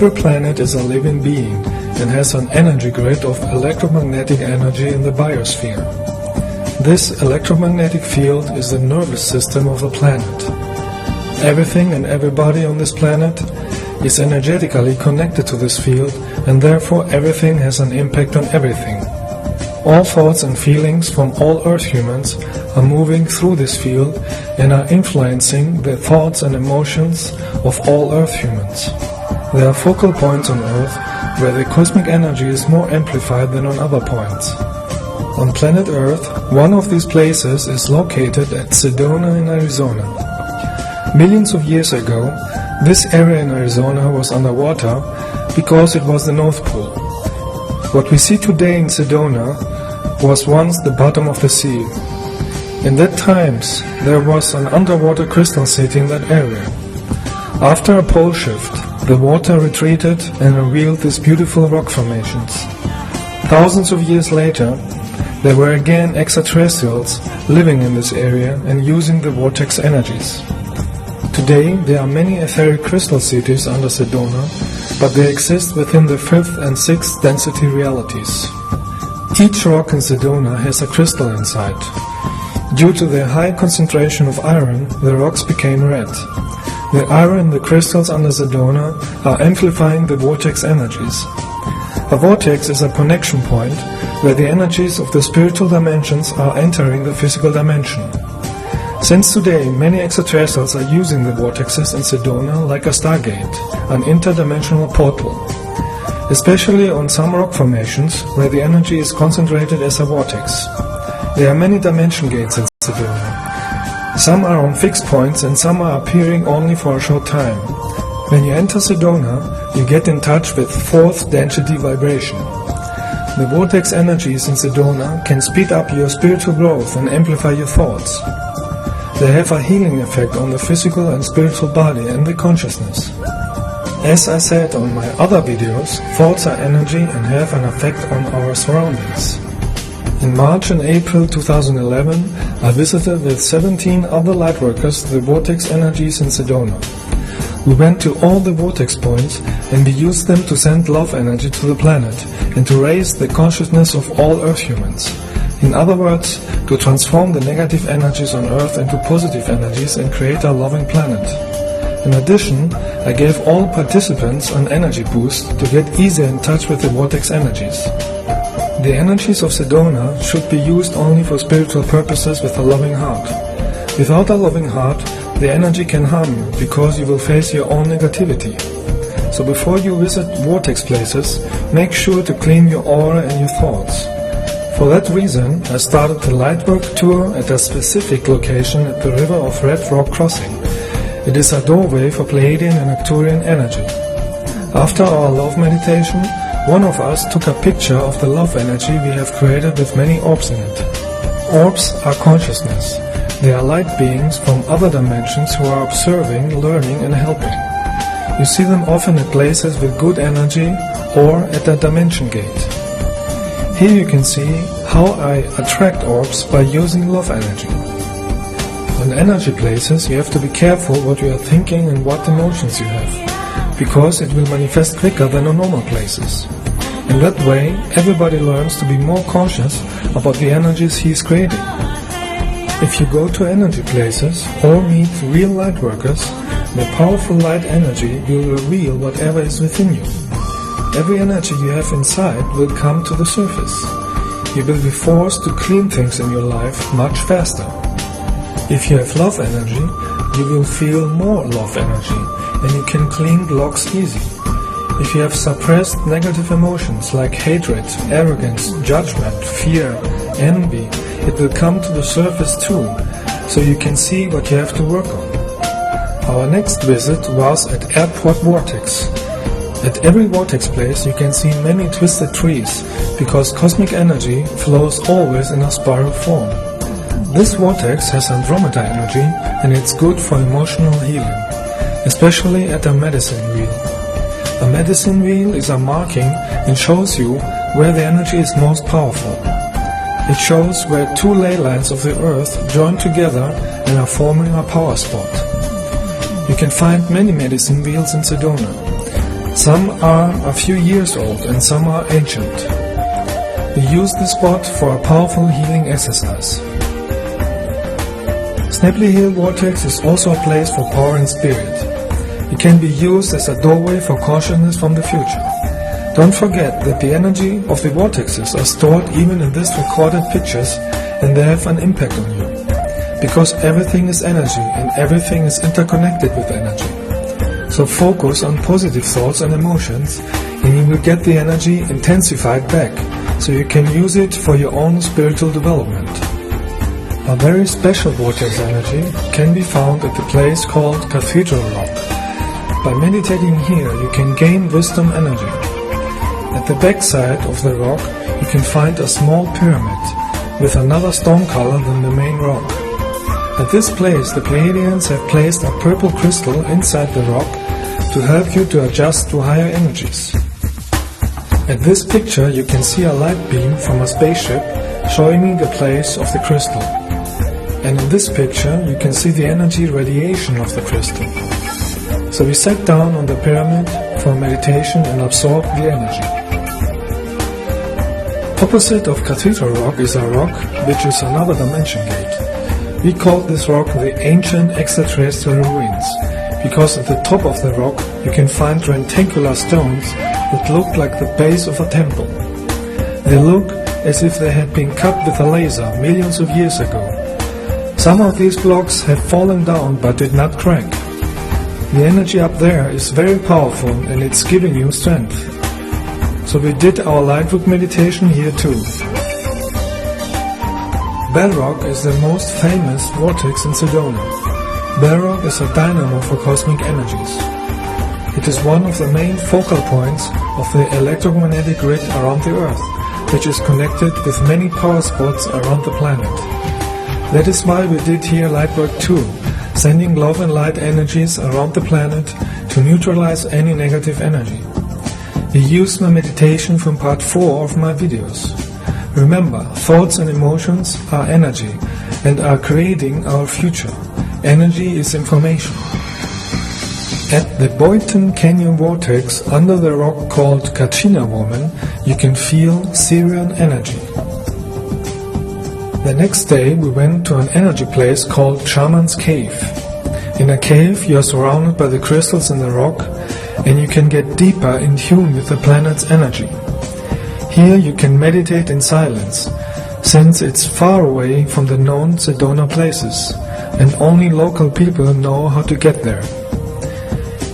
Every planet is a living being and has an energy grid of electromagnetic energy in the biosphere. This electromagnetic field is the nervous system of the planet. Everything and everybody on this planet is energetically connected to this field, and therefore everything has an impact on everything. All thoughts and feelings from all Earth humans are moving through this field and are influencing the thoughts and emotions of all Earth humans. There are focal points on Earth where the cosmic energy is more amplified than on other points. On planet Earth, one of these places is located at Sedona in Arizona. Millions of years ago, this area in Arizona was underwater because it was the North Pole. What we see today in Sedona was once the bottom of the sea. In that times, there was an underwater crystal city in that area. After a pole shift, the water retreated and revealed these beautiful rock formations. Thousands of years later, there were again extraterrestrials living in this area and using the vortex energies. Today, there are many etheric crystal cities under Sedona, but they exist within the 5th and 6th density realities. Each rock in Sedona has a crystal inside. Due to their high concentration of iron, the rocks became red. The iron in the crystals under Sedona are amplifying the vortex energies. A vortex is a connection point where the energies of the spiritual dimensions are entering the physical dimension. Since today, many extraterrestrials are using the vortexes in Sedona like a stargate, an interdimensional portal, especially on some rock formations where the energy is concentrated as a vortex. There are many dimension gates in Sedona. Some are on fixed points and some are appearing only for a short time. When you enter Sedona, you get in touch with 4th density vibration. The vortex energies in Sedona can speed up your spiritual growth and amplify your thoughts. They have a healing effect on the physical and spiritual body and the consciousness. As I said on my other videos, thoughts are energy and have an effect on our surroundings. In March and April 2011, I visited with 17 other lightworkers the vortex energies in Sedona. We went to all the vortex points and we used them to send love energy to the planet and to raise the consciousness of all Earth humans. In other words, to transform the negative energies on Earth into positive energies and create a loving planet. In addition, I gave all participants an energy boost to get easier in touch with the vortex energies. The energies of Sedona should be used only for spiritual purposes with a loving heart. Without a loving heart, the energy can harm you because you will face your own negativity. So before you visit vortex places, make sure to clean your aura and your thoughts. For that reason, I started the Lightwork tour at a specific location at the river of Red Rock Crossing. It is a doorway for Pleiadian and Arcturian energy. After our love meditation, one of us took a picture of the love energy we have created with many orbs in it. Orbs are consciousness. They are light beings from other dimensions who are observing, learning and helping. You see them often at places with good energy or at a dimension gate. Here you can see how I attract orbs by using love energy. On energy places, you have to be careful what you are thinking and what emotions you have, because it will manifest quicker than on normal places. In that way, everybody learns to be more conscious about the energies he is creating. If you go to energy places or meet real light workers, the powerful light energy will reveal whatever is within you. Every energy you have inside will come to the surface. You will be forced to clean things in your life much faster. If you have love energy, you will feel more love energy and you can clean blocks easy. If you have suppressed negative emotions like hatred, arrogance, judgment, fear, envy, it will come to the surface too, so you can see what you have to work on. Our next visit was at Airport Vortex. At every vortex place you can see many twisted trees, because cosmic energy flows always in a spiral form. This vortex has Andromeda energy and it's good for emotional healing, especially at a medicine wheel. A medicine wheel is a marking and shows you where the energy is most powerful. It shows where two ley lines of the earth join together and are forming a power spot. You can find many medicine wheels in Sedona. Some are a few years old and some are ancient. We use this spot for a powerful healing exercise. Snappily Hill Vortex is also a place for power and spirit. It can be used as a doorway for consciousness from the future. Don't forget that the energy of the vortexes are stored even in these recorded pictures, and they have an impact on you. Because everything is energy and everything is interconnected with energy. So focus on positive thoughts and emotions, and you will get the energy intensified back, so you can use it for your own spiritual development. A very special vortex energy can be found at the place called Cathedral Rock. By meditating here, you can gain wisdom energy. At the back side of the rock, you can find a small pyramid with another stone color than the main rock. At this place, the Pleiadians have placed a purple crystal inside the rock to help you to adjust to higher energies. At this picture, you can see a light beam from a spaceship showing me the place of the crystal. And in this picture, you can see the energy radiation of the crystal. So we sat down on the pyramid for meditation and absorbed the energy. Opposite of Cathedral Rock is a rock which is another dimension gate. We call this rock the Ancient Extraterrestrial Ruins, because at the top of the rock you can find rectangular stones that look like the base of a temple. They look as if they had been cut with a laser millions of years ago. Some of these blocks have fallen down but did not crack. The energy up there is very powerful and it's giving you strength. So we did our lightwork meditation here too. Bellrock is the most famous vortex in Sedona. Bellrock is a dynamo for cosmic energies. It is one of the main focal points of the electromagnetic grid around the Earth, which is connected with many power spots around the planet. That is why we did here lightwork too, sending love and light energies around the planet to neutralize any negative energy. We used my meditation from part 4 of my videos. Remember, thoughts and emotions are energy and are creating our future. Energy is information. At the Boynton Canyon Vortex under the rock called Kachina Woman, you can feel Syrian energy. The next day we went to an energy place called Shaman's Cave. In a cave you are surrounded by the crystals in the rock, and you can get deeper in tune with the planet's energy. Here you can meditate in silence, since it's far away from the known Sedona places, and only local people know how to get there.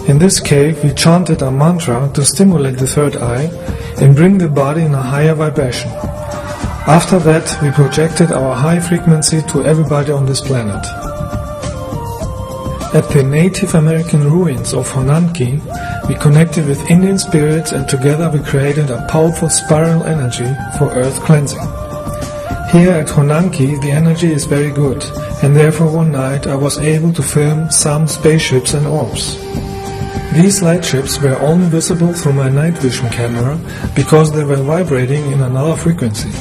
In this cave we chanted a mantra to stimulate the third eye and bring the body in a higher vibration. After that we projected our high frequency to everybody on this planet. At the Native American ruins of Honanki, we connected with Indian spirits and together we created a powerful spiral energy for earth cleansing. Here at Honanki the energy is very good, and therefore one night I was able to film some spaceships and orbs. These light ships were only visible through my night vision camera because they were vibrating in another frequency.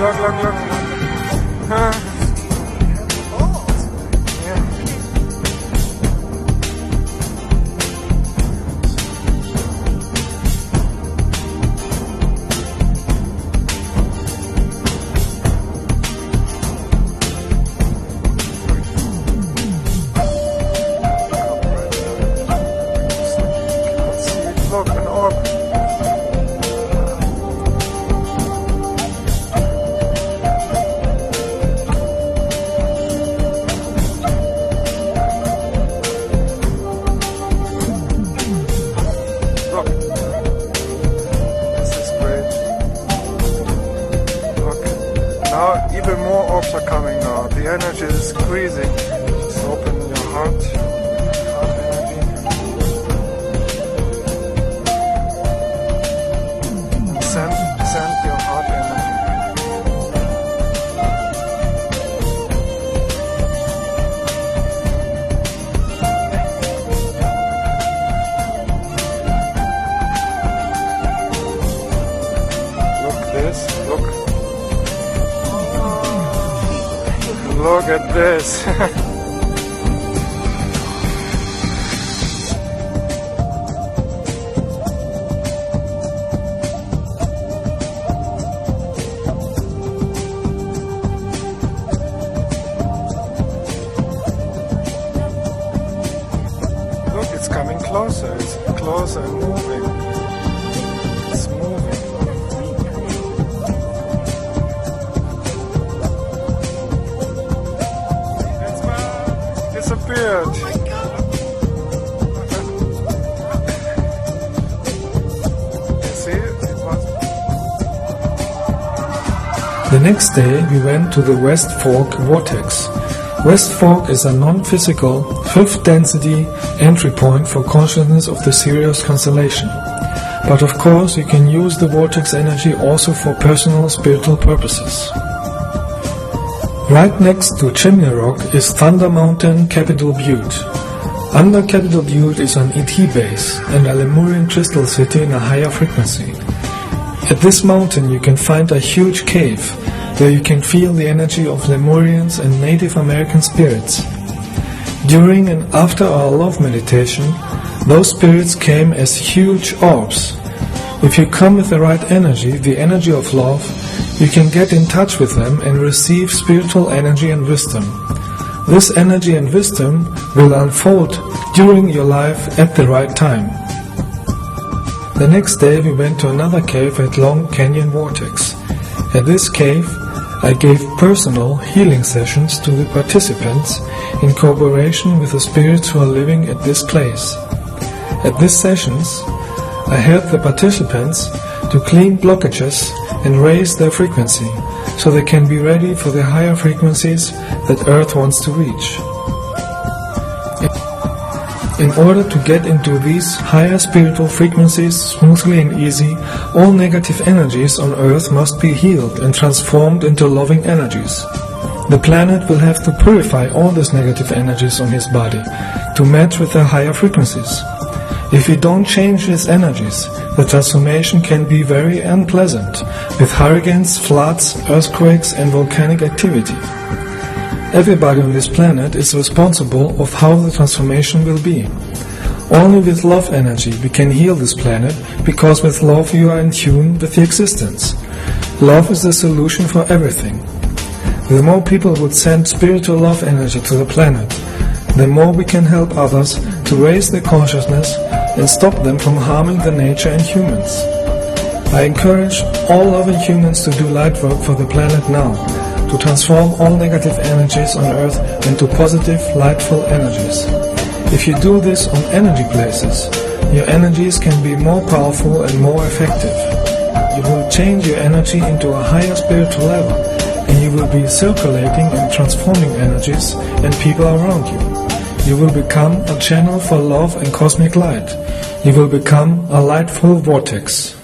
Look. Now even more orbs are coming now. The energy is increasing. Just open your heart energy. Send your heart energy. Look at this. Look, it's coming closer. It's closer and moving. It's moving. Disappeared. Oh my God. See, it was. The next day we went to the West Fork vortex. West Fork is a non-physical, fifth density entry point for consciousness of the Sirius constellation. But of course you can use the vortex energy also for personal spiritual purposes. Right next to Chimney Rock is Thunder Mountain, Capitol Butte. Under Capitol Butte is an ET base and a Lemurian crystal city in a higher frequency. At this mountain you can find a huge cave where you can feel the energy of Lemurians and Native American spirits. During and after our love meditation, those spirits came as huge orbs. If you come with the right energy, the energy of love, you can get in touch with them and receive spiritual energy and wisdom. This energy and wisdom will unfold during your life at the right time. The next day we went to another cave at Long Canyon Vortex. At this cave, I gave personal healing sessions to the participants in cooperation with the spirits who are living at this place. At these sessions, I helped the participants to clean blockages and raise their frequency so they can be ready for the higher frequencies that Earth wants to reach. In order to get into these higher spiritual frequencies smoothly and easy, all negative energies on Earth must be healed and transformed into loving energies. The planet will have to purify all these negative energies on his body to match with the higher frequencies. If we don't change these energies, the transformation can be very unpleasant, with hurricanes, floods, earthquakes and volcanic activity. Everybody on this planet is responsible of how the transformation will be. Only with love energy we can heal this planet, because with love you are in tune with the existence. Love is the solution for everything. The more people would send spiritual love energy to the planet, the more we can help others to raise their consciousness and stop them from harming the nature and humans. I encourage all loving humans to do light work for the planet now, to transform all negative energies on Earth into positive, lightful energies. If you do this on energy places, your energies can be more powerful and more effective. You will change your energy into a higher spiritual level, and you will be circulating and transforming energies and people around you. You will become a channel for love and cosmic light. You will become a lightful vortex.